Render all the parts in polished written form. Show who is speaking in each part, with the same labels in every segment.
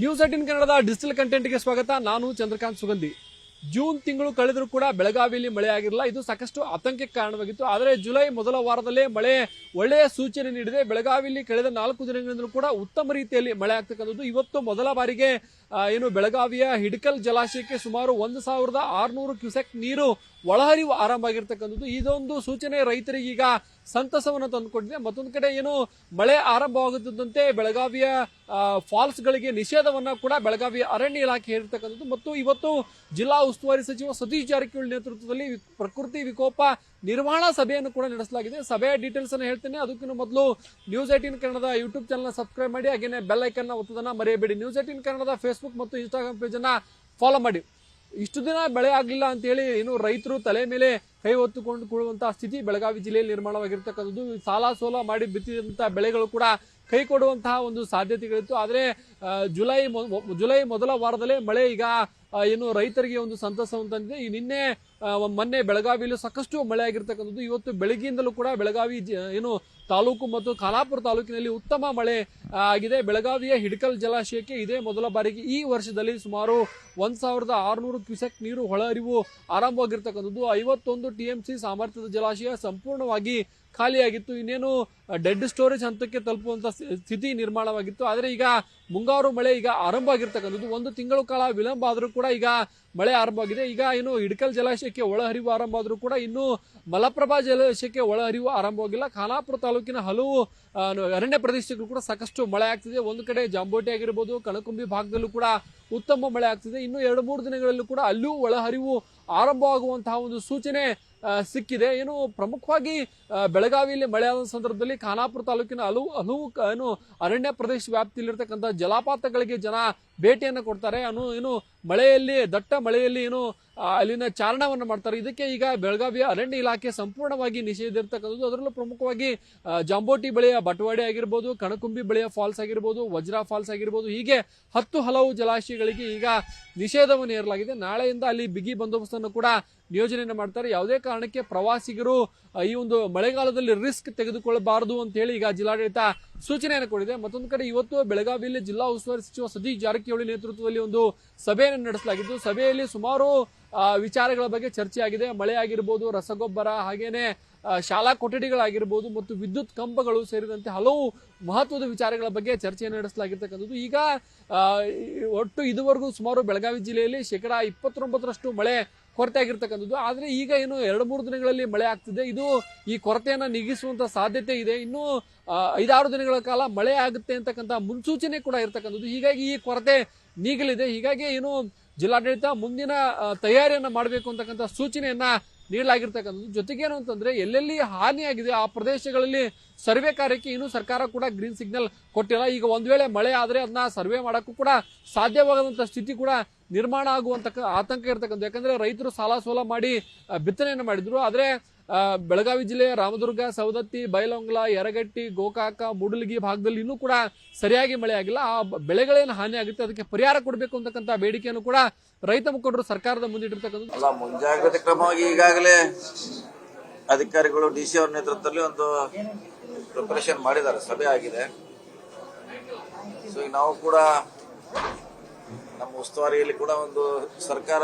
Speaker 1: News18 ಕನ್ನಡದ digital ಕಂಟೆಂಟ್ಗೆ ಸ್ವಾಗತ. ನಾನು ಚಂದ್ರಕಾಂತ್ ಸುಗಂಧಿ. ಜೂನ್ ತಿಂಗಳು ಕಳೆದರೂ ಕೂಡ ಬೆಳಗಾವಿಯಲ್ಲಿ ಮಳೆ ಆಗಿರಲಿಲ್ಲ. ಇದು ಸಾಕಷ್ಟು ಆತಂಕಕ್ಕೆ ಕಾರಣವಾಗಿತ್ತು. ಆದರೆ ಜುಲೈ ಮೊದಲ ವಾರದಲ್ಲೇ ಮಳೆ ಒಳ್ಳೆಯ ಸೂಚನೆ ನೀಡಿದೆ. ಬೆಳಗಾವಿಯಲ್ಲಿ ಕಳೆದ 4 ದಿನಗಳಿಂದಲೂ ಕೂಡ ಉತ್ತಮ ರೀತಿಯಲ್ಲಿ ಮಳೆ ಆಗ್ತಕ್ಕಂಥದ್ದು. ಇವತ್ತು ಮೊದಲ ಬಾರಿಗೆ ಬೆಳಗಾವಿಯ ಹಿಡಕಲ್ ಜಲಾಶಯಕ್ಕೆ ಸುಮಾರು 1600 ಕ್ಯೂಸೆಕ್ ನೀರು ಒಳಹರಿವು ಆರಂಭ ಆಗಿರ್ತಕ್ಕಂಥದ್ದು. ಇದೊಂದು ಸೂಚನೆ ರೈತರಿಗೆ ಈಗ ಸಂತಸವನ್ನು ತಂದುಕೊಟ್ಟಿದೆ. ಮತ್ತೊಂದು ಕಡೆ ಮಳೆ ಆರಂಭವಾಗುತ್ತಿದ್ದಂತೆ ಬೆಳಗಾವಿಯ ಫಾಲ್ಸ್ಗಳಿಗೆ ನಿಷೇಧವನ್ನ ಕೂಡ ಬೆಳಗಾವಿಯ ಅರಣ್ಯ ಇಲಾಖೆ ಹೇರಿರ್ತಕ್ಕಂಥದ್ದು. ಮತ್ತು ಇವತ್ತು ಜಿಲ್ಲಾ ಉಸ್ತುವಾರಿ ಸಚಿವ ಸತೀಶ್ ಜಾರಕಿಹೊಳಿ ನೇತೃತ್ವದಲ್ಲಿ ಪ್ರಕೃತಿ ವಿಕೋಪ ನಿರ್ವಹಣಾ ಸಭೆಯನ್ನು ಕೂಡ ನಡೆಸಲಾಗಿದೆ. ಸಭೆಯ ಡೀಟೇಲ್ಸ್ ಅನ್ನು ಹೇಳ್ತೇನೆ. ಅದಕ್ಕಿಂತ ಮೊದಲು ನ್ಯೂಸ್18 ಕನ್ನಡದ ಯೂಟ್ಯೂಬ್ ಚಾನಲ್ ಸಬ್ಸ್ಕ್ರೈಬ್ ಮಾಡಿ, ಹಾಗೇನೆ ಬೆಲ್ ಐಕನ್ ಒತ್ತೋದನ್ನ ಮರೆಯಬೇಡಿ. ನ್ಯೂಸ್18 ಕನ್ನಡದ ಫೇಸ್ಬುಕ್ ಮತ್ತು ಇನ್ಸ್ಟಾಗ್ರಾಮ್ ಪೇಜ್ ಅನ್ನ ಫಾಲೋ ಮಾಡಿ. ಇಷ್ಟು ದಿನ ಬೆಳೆ ಆಗಲಿಲ್ಲ ಅಂತ ಹೇಳಿ ರೈತರು ತಲೆ ಮೇಲೆ ಕೈ ಹೊತ್ತುಕೊಂಡು ಕೂಡುವಂತಹ ಸ್ಥಿತಿ ಬೆಳಗಾವಿ ಜಿಲ್ಲೆಯಲ್ಲಿ ನಿರ್ಮಾಣವಾಗಿರ್ತಕ್ಕಂಥದ್ದು. ಸಾಲ ಸೋಲ ಮಾಡಿ ಬಿತ್ತಿದಂತಹ ಬೆಳೆಗಳು ಕೂಡ ಕೈ ಕೊಡುವಂತಹ ಒಂದು ಸಾಧ್ಯತೆಗಳಿತ್ತು. ಆದರೆ ಜುಲೈ ಮೊದಲ ವಾರದಲ್ಲೇ ಮಳೆ ಈಗ ರೈತರಿಗೆ ಒಂದು ಸಂತಸವನ್ನು ತಂದಿದೆ. ನಿನ್ನೆ ಮೊನ್ನೆ ಬೆಳಗಾವಿಯಲ್ಲಿ ಸಾಕಷ್ಟು ಮಳೆ ಆಗಿರ್ತಕ್ಕಂಥದ್ದು. ಇವತ್ತು ಬೆಳಗ್ಗೆಯಿಂದಲೂ ಕೂಡ ಬೆಳಗಾವಿ ತಾಲೂಕು ಮತ್ತು ಖಾನಾಪುರ ತಾಲೂಕಿನಲ್ಲಿ ಉತ್ತಮ ಮಳೆ ಆಗಿದೆ. ಬೆಳಗಾವಿಯ ಹಿಡಕಲ್ ಜಲಾಶಯಕ್ಕೆ ಇದೇ ಮೊದಲ ಬಾರಿಗೆ ಈ ವರ್ಷದಲ್ಲಿ ಸುಮಾರು 1600 ಕ್ಯೂಸೆಕ್ ನೀರು ಹೊಳಹರಿವು ಆರಂಭವಾಗಿರ್ತಕ್ಕಂಥದ್ದು. 51 TMC ಸಾಮರ್ಥ್ಯದ ಜಲಾಶಯ ಸಂಪೂರ್ಣವಾಗಿ ಖಾಲಿಯಾಗಿತ್ತು. ಇನ್ನೇನು ಡೆಡ್ ಸ್ಟೋರೇಜ್ ಹಂತಕ್ಕೆ ತಲುಪುವಂತ ಸ್ಥಿತಿ ನಿರ್ಮಾಣವಾಗಿತ್ತು. ಆದರೆ ಈಗ ಮುಂಗಾರು ಮಳೆ ಈಗ ಆರಂಭ ಆಗಿರ್ತಕ್ಕಂಥದ್ದು. 1 ತಿಂಗಳ ಕಾಲ ವಿಳಂಬ ಆದರೂ ಕೂಡ ಈಗ ಮಳೆ ಆರಂಭವಾಗಿದೆ. ಈಗ ಹಿಡಕಲ್ ಜಲಾಶಯಕ್ಕೆ ಒಳಹರಿವು ಆರಂಭ ಆದರೂ ಕೂಡ ಇನ್ನು ಮಲಪ್ರಭಾ ಜಲಾಶಯಕ್ಕೆ ಒಳಹರಿವು ಆರಂಭವಾಗಿಲ್ಲ. ಖಾನಾಪುರ ತಾಲೂಕಿನ ಹಲವು ಅರಣ್ಯ ಪ್ರದೇಶಗಳು ಕೂಡ ಸಾಕಷ್ಟು ಮಳೆ ಆಗ್ತಿದೆ. ಒಂದು ಕಡೆ ಜಾಂಬೋಟಿ ಆಗಿರ್ಬೋದು, ಕಣಕುಂಬಿ ಭಾಗದಲ್ಲೂ ಕೂಡ ಉತ್ತಮ ಮಳೆ ಆಗ್ತಿದೆ. ಇನ್ನು 2-3 ದಿನಗಳಲ್ಲೂ ಕೂಡ ಅಲ್ಲೂ ಒಳಹರಿವು ಆರಂಭವಾಗುವಂತಹ ಒಂದು ಸೂಚನೆ ಸಿಕ್ಕಿದೆ. ಪ್ರಮುಖವಾಗಿ ಬೆಳಗಾವಿಯಲ್ಲಿ ಮಳೆ ಆದ ಸಂದರ್ಭದಲ್ಲಿ ಖಾನಾಪುರ ತಾಲೂಕಿನ ಹಲವು ಅರಣ್ಯ ಪ್ರದೇಶ ವ್ಯಾಪ್ತಿಯಲ್ಲಿರ್ತಕ್ಕಂಥ ಜಲಪಾತಗಳಿಗೆ ಜನ ಭೇಟಿಯನ್ನು ಕೊಡ್ತಾರೆ. ಮಳೆಯಲ್ಲಿ ದಟ್ಟ ಮಳೆಯಲ್ಲಿ ಅಲ್ಲಿನ ಚಾರಣವನ್ನು ಮಾಡ್ತಾರೆ. ಇದಕ್ಕೆ ಈಗ ಬೆಳಗಾವಿಯ ಅರಣ್ಯ ಇಲಾಖೆ ಸಂಪೂರ್ಣವಾಗಿ ನಿಷೇಧ ಇರ್ತಕ್ಕಂಥದ್ದು. ಅದರಲ್ಲೂ ಪ್ರಮುಖವಾಗಿ ಜಾಂಬೋಟಿ ಬಳಿಯ ಬಟವಾಡೆ ಆಗಿರ್ಬೋದು, ಕಣಕುಂಬಿ ಬಳಿಯ ಫಾಲ್ಸ್ ಆಗಿರ್ಬೋದು, ವಜ್ರಾ ಫಾಲ್ಸ್ ಆಗಿರ್ಬೋದು, ಹೀಗೆ ಹಲವು ಜಲಾಶಯಗಳಿಗೆ ಈಗ ನಿಷೇಧವನ್ನು ಹೇರಲಾಗಿದೆ. ನಾಳೆಯಿಂದ ಅಲ್ಲಿ ಬಿಗಿ ಬಂದೋಬಸ್ತನ್ನು ಕೂಡ ನಿಯೋಜನೆಯನ್ನು ಮಾಡ್ತಾರೆ. ಯಾವುದೇ ಕಾರಣಕ್ಕೆ ಪ್ರವಾಸಿಗರು ಈ ಒಂದು ಮಳೆಗಾಲದಲ್ಲಿ ರಿಸ್ಕ್ ತೆಗೆದುಕೊಳ್ಳಬಾರದು ಅಂತ ಹೇಳಿ ಈಗ ಜಿಲ್ಲಾಡಳಿತ ಸೂಚನೆಯನ್ನು ಕೊಟ್ಟಿದೆ. ಮತ್ತೊಂದು ಕಡೆ ಇವತ್ತು ಬೆಳಗಾವಿಯಲ್ಲಿ ಜಿಲ್ಲಾ ಉಸ್ತುವಾರಿ ಸಚಿವ ಸತೀಶ್ ಜಾರಕಿಹೊಳಿ ನೇತೃತ್ವದಲ್ಲಿ ಒಂದು ಸಭೆಯನ್ನು ನಡೆಸಲಾಗಿದ್ದು. ಸಭೆಯಲ್ಲಿ ಸುಮಾರು ವಿಚಾರಗಳ ಬಗ್ಗೆ ಚರ್ಚೆ ಆಗಿದೆ. ಮಳೆ ಆಗಿರ್ಬೋದು, ರಸಗೊಬ್ಬರ, ಹಾಗೇನೆ ಶಾಲಾ ಕೊಠಡಿಗಳಾಗಿರ್ಬೋದು ಮತ್ತು ವಿದ್ಯುತ್ ಕಂಬಗಳು ಸೇರಿದಂತೆ ಹಲವು ಮಹತ್ವದ ವಿಚಾರಗಳ ಬಗ್ಗೆ ಚರ್ಚೆಯನ್ನು ನಡೆಸಲಾಗಿರ್ತಕ್ಕಂಥದ್ದು. ಈಗ ಒಟ್ಟು ಇದುವರೆಗೂ ಸುಮಾರು ಬೆಳಗಾವಿ ಜಿಲ್ಲೆಯಲ್ಲಿ 29% ಮಳೆ ಕೊರತೆ ಆಗಿರ್ತಕ್ಕಂಥದ್ದು. ಆದರೆ ಈಗ 2-3 ದಿನಗಳಲ್ಲಿ ಮಳೆ ಆಗ್ತಿದೆ. ಇದು ಈ ಕೊರತೆಯನ್ನ ನೀಗಿಸುವಂತ ಸಾಧ್ಯತೆ ಇದೆ. ಇನ್ನು 5-6 ದಿನಗಳ ಕಾಲ ಮಳೆ ಆಗುತ್ತೆ ಅಂತಕ್ಕಂಥ ಮುನ್ಸೂಚನೆ ಕೂಡ ಇರ್ತಕ್ಕಂಥದ್ದು. ಹೀಗಾಗಿ ಈ ಕೊರತೆ ನೀಗಲಿದೆ. ಹೀಗಾಗಿ ಜಿಲ್ಲಾಡಳಿತ ಮುಂದಿನ ತಯಾರಿಯನ್ನ ಮಾಡಬೇಕು ಅಂತಕ್ಕಂಥ ಸೂಚನೆಯನ್ನ ನೀಡಲಾಗಿರ್ತಕ್ಕಂಥದ್ದು. ಜೊತೆಗೆ ಅಂತಂದ್ರೆ ಎಲ್ಲೆಲ್ಲಿ ಹಾನಿಯಾಗಿದೆ ಆ ಪ್ರದೇಶಗಳಲ್ಲಿ ಸರ್ವೆ ಕಾರ್ಯಕ್ಕೆ ಇನ್ನೂ ಸರ್ಕಾರ ಕೂಡ ಗ್ರೀನ್ ಸಿಗ್ನಲ್ ಕೊಟ್ಟಿಲ್ಲ. ಈಗ ಒಂದ್ ವೇಳೆ ಮಳೆ ಆದ್ರೆ ಅದನ್ನ ಸರ್ವೆ ಮಾಡಕ್ಕೂ ಕೂಡ ಸಾಧ್ಯವಾಗದಂತ ಸ್ಥಿತಿ ಕೂಡ ನಿರ್ಮಾಣ ಆಗುವಂತ ಆತಂಕ ಇರ್ತಕ್ಕಂಥ. ಯಾಕಂದ್ರೆ ರೈತರು ಸಾಲ ಸೋಲ ಮಾಡಿ ಬಿತ್ತನೆಯನ್ನು ಮಾಡಿದ್ರು. ಆದ್ರೆ ಬೆಳಗಾವಿ ಜಿಲ್ಲೆಯ ರಾಮದುರ್ಗ, ಸವದತ್ತಿ, ಬೈಲಹೊಂಗಲ, ಯರಗಟ್ಟಿ, ಗೋಕಾಕ, ಮೂಡಲಗಿ ಭಾಗದಲ್ಲಿ ಇನ್ನೂ ಕೂಡ ಸರಿಯಾಗಿ ಮಳೆ ಆಗಿಲ್ಲ. ಆ ಬೆಳೆಗಳೇನು ಹಾನಿ ಆಗುತ್ತೆ ಅದಕ್ಕೆ ಪರಿಹಾರ ಕೊಡಬೇಕು ಅಂತಕ್ಕಂಥ ಬೇಡಿಕೆಯನ್ನು ಕೂಡ ರೈತ ಮುಖಂಡರು ಸರ್ಕಾರದ ಮುಂದಿಟ್ಟಿರ್ತಕ್ಕಂಥದ್ದು.
Speaker 2: ಅಲ್ಲ, ಮುಂಜಾಗ್ರತೆ ಕ್ರಮವಾಗಿ ಈಗಾಗಲೇ ಅಧಿಕಾರಿಗಳು DC ಅವರ ನೇತೃತ್ವದಲ್ಲಿ ಒಂದು ಪ್ರಿಪರೇಷನ್ ಮಾಡಿದ್ದಾರೆ, ಸಭೆ ಆಗಿದೆ. ಸೊ ಈಗ ನಾವು ಕೂಡ ನಮ್ಮ ಉಸ್ತುವಾರಿಯಲ್ಲಿ ಕೂಡ ಒಂದು ಸರ್ಕಾರ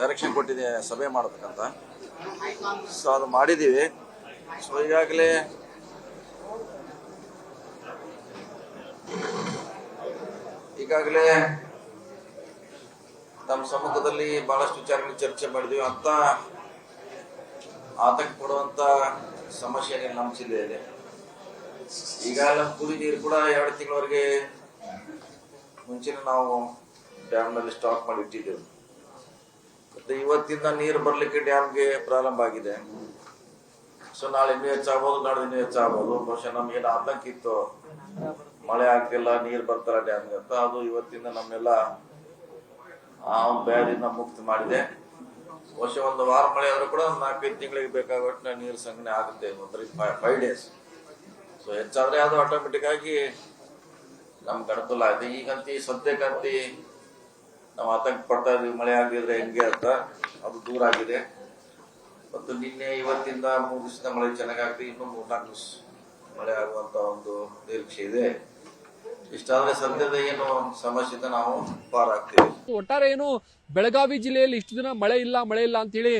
Speaker 2: ಡೈರೆಕ್ಷನ್ ಕೊಟ್ಟಿದೆ ಸಭೆ ಮಾಡಬೇಕಂತ. ಸೊ ಅದು ಮಾಡಿದೀವಿ. ಸೊ ಈಗಾಗಲೇ ನಮ್ಮ ಸಮ್ಮುಖದಲ್ಲಿ ಬಹಳಷ್ಟು ವಿಚಾರಗಳು ಚರ್ಚೆ ಮಾಡಿದೀವಿ. ಅಂತ ಆತಂಕ ಪಡುವಂತ ಸಮಸ್ಯೆ ನಮ್ಮ ಜಿಲ್ಲೆಯಲ್ಲಿ ಈಗ ನಮ್ಮ ಕುಡಿ ನೀರು ಕೂಡ 2 ತಿಂಗಳವರೆಗೆ ಮುಂಚೆನೆ ನಾವು ಡ್ಯಾಮ್ ನಲ್ಲಿ ಸ್ಟಾಕ್ ಮಾಡಿ ಇಟ್ಟಿದ್ದೇವೆ. ಮತ್ತೆ ಇವತ್ತಿಂದ ನೀರು ಬರ್ಲಿಕ್ಕೆ ಡ್ಯಾಮ್ಗೆ ಪ್ರಾರಂಭ ಆಗಿದೆ. ಸೊ ನಾಳೆ ಇನ್ನೂ ಹೆಚ್ಚಾಗಬಹುದು, ನಾಳೆ ಇನ್ನೂ ಹೆಚ್ಚಾಗಬಹುದು. ಬಹುಶಃ ನಮ್ಗೇನು ಆತಂಕ ಇತ್ತು ಮಳೆ ಆಗ್ತಿಲ್ಲ, ನೀರು ಬರ್ತಾರ ಡ್ಯಾಮ್ಗೆ ಅಂತ, ಅದು ಇವತ್ತಿಂದ ನಮ್ಮೆಲ್ಲ ಆ ಭಯದಿಂದ ಮುಕ್ತ ಮಾಡಿದೆ. ಬಹುಶಃ 1 ವಾರ ಮಳೆ ಆದ್ರೂ ಕೂಡ 4-5 ತಿಂಗಳಿಗೆ ಬೇಕಾಗುವಷ್ಟು ನೀರು ಸಂಗ್ರಹಣೆ ಆಗುತ್ತೆ, 5 ಡೇಸ್. ಸೊ ಹೆಚ್ಚಾದ್ರೆ ಅದು ಆಟೋಮೆಟಿಕ್ ಆಗಿ ನಮ್ಗೆ ಅನುಕೂಲ ಆಗಿದೆ. ಈಗಂತಿ ಸದ್ಯಕ್ಕಂತಿ ನಾವು ಆತಂಕ ಪಡ್ತಾ ಇದ್ವಿ ಮಳೆ ಆಗಿದ್ರೆ ಹೆಂಗೆ ಅಂತ, ಅದು ದೂರ ಆಗಿದೆ. ಮತ್ತು ನಿನ್ನೆ ಇವತ್ತಿಂದ 3 ದಿವಸದ ಮಳೆ ಚೆನ್ನಾಗಾಗ್ತದೆ. ಇನ್ನೂ 3-4 ದಿವಸ ಮಳೆ ಆಗುವಂತ ಒಂದು ನಿರೀಕ್ಷೆ ಇದೆ. ಇಷ್ಟಾದ್ರೆ ಸದ್ಯದ ಏನು ಸಮಸ್ಯೆಯಿಂದ ನಾವು ಪಾರಾಗ್ತೀವಿ.
Speaker 1: ಒಟ್ಟಾರೆ ಏನು ಬೆಳಗಾವಿ ಜಿಲ್ಲೆಯಲ್ಲಿ ಇಷ್ಟು ದಿನ ಮಳೆ ಇಲ್ಲ ಅಂತೇಳಿ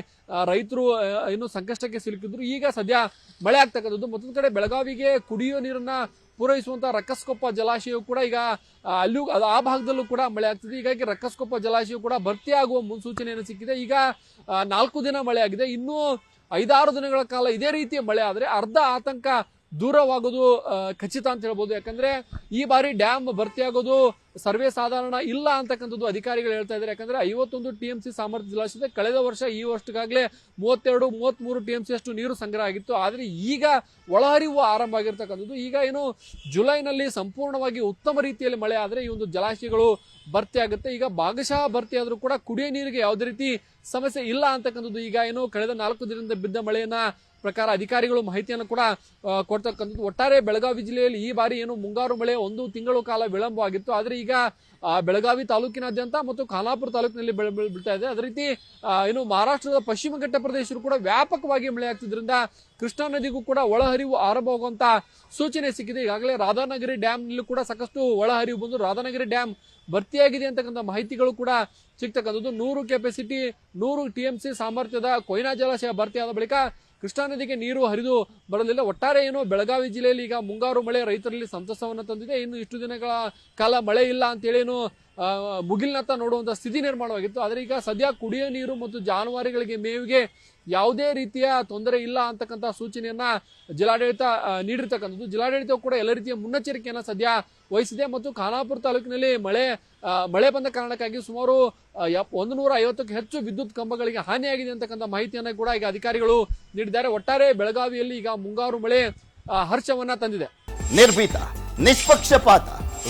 Speaker 1: ರೈತರು ಏನು ಸಂಕಷ್ಟಕ್ಕೆ ಸಿಲುಕಿದ್ರು. ಈಗ ಸದ್ಯ ಮಳೆ ಆಗ್ತಕ್ಕಂಥದ್ದು. ಮತ್ತೊಂದು ಕಡೆ ಬೆಳಗಾವಿಗೆ ಕುಡಿಯುವ ನೀರನ್ನ ಪೂರೈಸುವಂತ ರಕ್ಕಸ್ಕೊಪ್ಪ ಜಲಾಶಯವು ಕೂಡ ಈಗ ಅಲ್ಲೂ ಆ ಭಾಗದಲ್ಲೂ ಕೂಡ ಮಳೆ ಆಗ್ತಿದೆ. ಹೀಗಾಗಿ ರಕ್ಕಸ್ಕೊಪ್ಪ ಜಲಾಶಯ ಕೂಡ ಭರ್ತಿಯಾಗುವ ಮುನ್ಸೂಚನೆಯನ್ನು ಸಿಕ್ಕಿದೆ. ಈಗ 4 ದಿನ ಮಳೆ ಆಗಿದೆ. ಇನ್ನೂ 5-6 ದಿನಗಳ ಕಾಲ ಇದೇ ರೀತಿಯ ಮಳೆ ಆದರೆ ಅರ್ಧ ಆತಂಕ ದೂರವಾಗೋದು ಖಚಿತ ಅಂತ ಹೇಳ್ಬೋದು. ಯಾಕಂದ್ರೆ ಈ ಬಾರಿ ಡ್ಯಾಮ್ ಭರ್ತಿಯಾಗೋದು ಸರ್ವೇ ಸಾಧಾರಣ ಇಲ್ಲ ಅಂತಕ್ಕಂಥದ್ದು ಅಧಿಕಾರಿಗಳು ಹೇಳ್ತಾ ಇದ್ದಾರೆ. ಯಾಕಂದ್ರೆ 51 TMC ಸಾಮರ್ಥ್ಯ ಜಲಾಶಯದ ಕಳೆದ ವರ್ಷ ಈ ವರ್ಷಕ್ಕಾಗಲೇ 32-33 TMC ಅಷ್ಟು ನೀರು ಸಂಗ್ರಹ ಆಗಿತ್ತು. ಆದರೆ ಈಗ ಒಳಹರಿವು ಆರಂಭ ಆಗಿರ್ತಕ್ಕಂಥದ್ದು. ಈಗ ಏನು ಜುಲೈನಲ್ಲಿ ಸಂಪೂರ್ಣವಾಗಿ ಉತ್ತಮ ರೀತಿಯಲ್ಲಿ ಮಳೆ ಆದರೆ ಈ ಒಂದು ಜಲಾಶಯಗಳು ಭರ್ತಿ ಆಗುತ್ತೆ. ಈಗ ಭಾಗಶಃ ಭರ್ತಿ ಆದ್ರೂ ಕೂಡ ಕುಡಿಯೋ ನೀರಿಗೆ ಯಾವುದೇ ರೀತಿ ಸಮಸ್ಯೆ ಇಲ್ಲ ಅಂತಕ್ಕಂಥದ್ದು. ಈಗ ಏನು ಕಳೆದ 4 ದಿನದಿಂದ ಬಿದ್ದ ಮಳೆಯನ್ನ ಪ್ರಕಾರ ಅಧಿಕಾರಿಗಳು ಮಾಹಿತಿಯನ್ನು ಕೂಡ ಕೊಡ್ತಕ್ಕಂಥದ್ದು. ಒಟ್ಟಾರೆ ಬೆಳಗಾವಿ ಜಿಲ್ಲೆಯಲ್ಲಿ ಈ ಬಾರಿ ಏನು ಮುಂಗಾರು ಮಳೆ 1 ತಿಂಗಳು ಕಾಲ ವಿಳಂಬ ಆಗಿತ್ತು. ಆದರೆ ಈಗ ಬೆಳಗಾವಿ ತಾಲೂಕಿನಾದ್ಯಂತ ಮತ್ತು ಖಾನಾಪುರ ತಾಲೂಕಿನಲ್ಲಿ ಬೀಳ್ತಾ ಇದೆ. ಅದೇ ರೀತಿ ಏನು ಮಹಾರಾಷ್ಟ್ರದ ಪಶ್ಚಿಮ ಘಟ್ಟ ಪ್ರದೇಶರು ಕೂಡ ವ್ಯಾಪಕವಾಗಿ ಮಳೆ ಆಗ್ತಿದ್ರಿಂದ ಕೃಷ್ಣಾ ನದಿಗೂ ಕೂಡ ಒಳಹರಿವು ಆರಂಭವಾಗುವಂತ ಸೂಚನೆ ಸಿಕ್ಕಿದೆ. ಈಗಾಗಲೇ ರಾಧಾನಗರಿ ಡ್ಯಾಮ್ನಲ್ಲೂ ಕೂಡ ಸಾಕಷ್ಟು ಒಳಹರಿವು ಬಂದು ರಾಧಾನಗರಿ ಡ್ಯಾಮ್ ಭರ್ತಿಯಾಗಿದೆ ಅಂತಕ್ಕಂಥ ಮಾಹಿತಿಗಳು ಕೂಡ ಸಿಗ್ತಕ್ಕಂಥದ್ದು. 100 ಕೆಪಾಸಿಟಿ 100 TMC ಸಾಮರ್ಥ್ಯದ ಕೊಯ್ನಾ ಜಲಾಶಯ ಭರ್ತಿಯಾದ ಬಳಿಕ ಕೃಷ್ಣಾ ನದಿಗೆ ನೀರು ಹರಿದು ಬರಲಿಲ್ಲ. ಒಟ್ಟಾರೆ ಏನು ಬೆಳಗಾವಿ ಜಿಲ್ಲೆಯಲ್ಲಿ ಈಗ ಮುಂಗಾರು ಮಳೆ ರೈತರಲ್ಲಿ ಸಂತಸವನ್ನು ತಂದಿದೆ. ಇನ್ನು ಇಷ್ಟು ದಿನಗಳ ಕಾಲ ಮಳೆ ಇಲ್ಲ ಅಂತೇಳಿ ಏನು ಮುಗಿಲ್ನತ್ತ ನೋಡುವಂತ ಸ್ಥಿತಿ ನಿರ್ಮಾಣವಾಗಿತ್ತು. ಆದರೆ ಈಗ ಸದ್ಯ ಕುಡಿಯೋ ನೀರು ಮತ್ತು ಜಾನುವಾರುಗಳಿಗೆ ಮೇವಿಗೆ ಯಾವುದೇ ರೀತಿಯ ತೊಂದರೆ ಇಲ್ಲ ಅಂತಕ್ಕಂಥ ಸೂಚನೆಯನ್ನ ಜಿಲ್ಲಾಡಳಿತ ನೀಡಿರ್ತಕ್ಕಂಥದ್ದು. ಜಿಲ್ಲಾಡಳಿತ ಕೂಡ ಎಲ್ಲ ರೀತಿಯ ಮುನ್ನೆಚ್ಚರಿಕೆಯನ್ನ ಸದ್ಯ ವಹಿಸಿದೆ. ಮತ್ತು ಖಾನಾಪುರ ತಾಲೂಕಿನಲ್ಲಿ ಮಳೆ ಬಂದ ಕಾರಣಕ್ಕಾಗಿ ಸುಮಾರು 150ಕ್ಕೂ ಹೆಚ್ಚು ವಿದ್ಯುತ್ ಕಂಬಗಳಿಗೆ ಹಾನಿಯಾಗಿದೆ ಅಂತಕ್ಕಂಥ ಮಾಹಿತಿಯನ್ನ ಕೂಡ ಈಗ ಅಧಿಕಾರಿಗಳು ನೀಡಿದ್ದಾರೆ. ಒಟ್ಟಾರೆ ಬೆಳಗಾವಿಯಲ್ಲಿ ಈಗ ಮುಂಗಾರು ಮಳೆ ಹರ್ಷವನ್ನ ತಂದಿದೆ.
Speaker 3: ನಿರ್ಭೀತ, ನಿಷ್ಪಕ್ಷಪಾತ,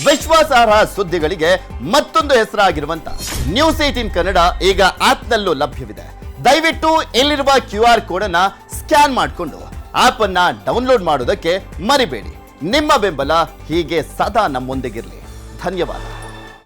Speaker 3: ವಿಶ್ವಾಸಾರ್ಹ ಸುದ್ದಿಗಳಿಗೆ ಮತ್ತೊಂದು ಹೆಸರಾಗಿರುವಂತ ನ್ಯೂಸ್ 18 ಕನ್ನಡ ಈಗ ಆಪ್ನಲ್ಲೂ ಲಭ್ಯವಿದೆ. ದಯವಿಟ್ಟು ಇಲ್ಲಿರುವ QR ಕೋಡ್ ಅನ್ನ ಸ್ಕ್ಯಾನ್ ಮಾಡಿಕೊಂಡು ಆಪ್ ಅನ್ನ ಡೌನ್ಲೋಡ್ ಮಾಡೋದಕ್ಕೆ ಮರಿಬೇಡಿ. ನಿಮ್ಮ ಬೆಂಬಲ ಹೀಗೆ ಸದಾ ನಮ್ಮೊಂದಿಗಿರಲಿ. ಧನ್ಯವಾದ.